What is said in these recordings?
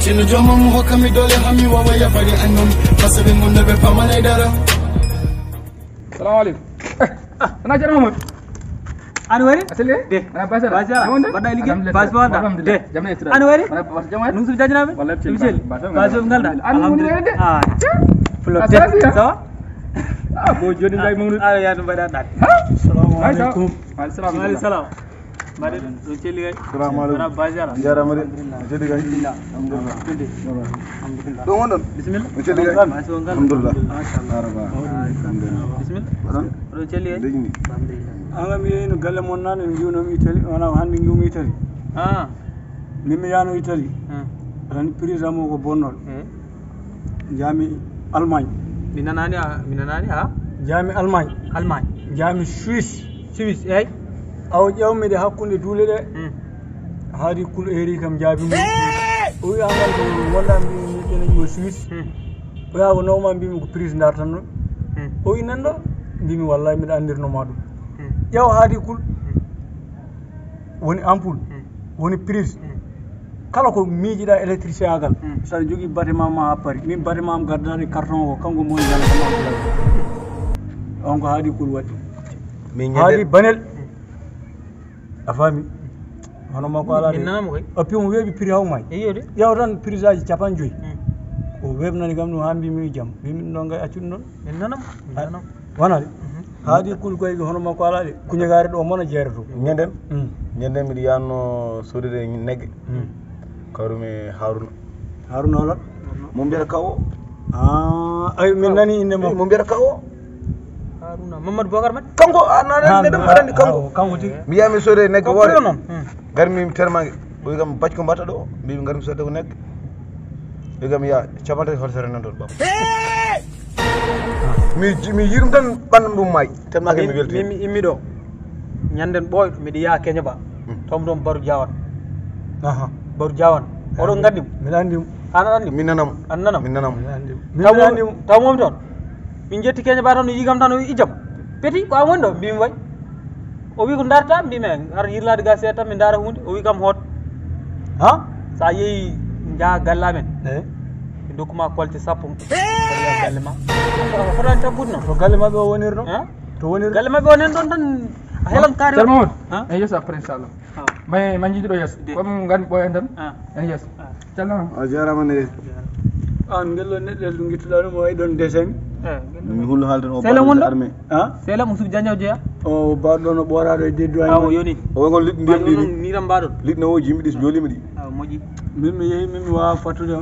Chinu joma muho kami dole hami wawa ya bari annum Masabi munda be pamane dara Assalamualaikum Ana jar Mahmud Anu wari? Asli de ana pasar Badai ligi passport de jamna istira Anu wari? Mana pas jaman Nungsu jajna be? Wallahi Bisel passport ngalda alhamdulillah de ah fulot de sawa ah bo joni ngay Mahmud ah ya no bada dat Assalamualaikum Waalaikumsalam Mari do celi gay Assalamualaikum Bara bajara jarama de cedi gay alhamdulillah do wondon bismillah cedi gay alhamdulillah mashallah bismillah do celi gay degni anga mi no galle mon nan en jiwno mi Italy wana hande ngiwmi Italy ah mimmi yano Italy ran président mo ko bonnol jami Allemagne minanani ha jami Allemagne jami Suisse ay aw ƴewmi de hakkunde duule de haadi kul eri kam jaabi mo o wi angal ko wonda mbi tene yo Suisse o yaa ko nawma mbimi ko président tan no o wi nan ɗo mbimi wallahi mbiɗa andirnoma ɗum ƴeew haadi kul woni ampoule woni prise kala ko miijiɗa électricité agal saɗa jogui bâtiment ma ha paari min bâtiment am gardade carton o kanko moni jala on ko haadi kul waɗi haadi banel a faami hono makko ala appi mo weeɓi prix haw may ƴeew tan prix aji 50 o weɓnani kam ɗum ha mbimi jaam mbimi ɗum ɗon gay accuɗum ɗon min nanam wona de haadi kul koye hono makko ala de kuñagare ɗo mona jeerato ñanden mbiɗa yanno sodude negge kawrumi Haruna wala mo mbiyata kawo ay min nani inde mo mbiyata kawo Haruna Mamadou Bocar mat kanko neɗɗo aɗandi kanko tigi mi yami sodude negge woore garmi termange ɓoyi kam bacci ko mbatta ɗo mbimi garmi sodde ko negge ɓoyi kam ya capantati horsere nan toon baba mi yirum tan ɓandam ɗum maayi tellement que mi welti mi immi ɗo ñanden ɓooyɗo miɗa yaa Keña Ba tom ɗon Baru Diawan Baru Diawan oɗon gandimo miɗa andimo an aɗa andimo min nanamo an nanam min nanamo taw momi toon min jetti Keña Ba tan no yigam tan o wi ijam peti ko an woni ɗo mbimi way o wi ko darta mbimi ar yirlade ga seeɗa tan mi daara hunde o wi kam hoot sa yeehi jaa galle amen mi dokkuma kolte 10 mbaɗoya galle ma fotani tabbude noon to galle mabɓe o woniri ɗon to woniri galle mabɓe wonen ɗon tan a helan kaari Mahmud en yesso après inchallah ma jiiɗo yesso comme gandi ɓoyen tan en yesso calnama a jarama ne an ngello neɗɗo ɗum guittuɗa ɗum o wayi ɗon dessin mi hullo haalden o Sela wonɗo armé Sela Moussou Diagnao jeeya o mbaɗo ɗon o ɓoraɗo e deddu awo yoni o wongon liɗɗi ndiyam ɗi niram mbaɗon liɗɗi no o jimmi ɗi so jolima ɗi moƴƴi min mi yeehi min mi wawa fattude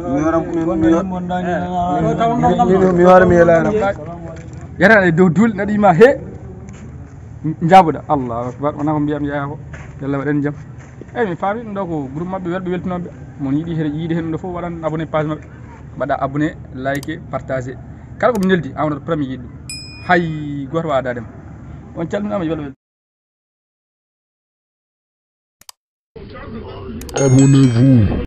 mi wara mi helanam yata e dow duul naɗima he jabuɗa Allahu akbar wona ko mbiyam yaya ko yalla waɗen jaam eyyi mi faami ɗum ɗo ko groupe mabɓe welɓe weltinoɓe mon yiiɗi yiide hen ɗum ɗo foof waɗan abonné page mabɓe mbaɗa abonné like partagé kala koɓe neldi awnoto premier yiiɗi ɗum hay goto wadadema on calminama welɓe Abonnez-vous.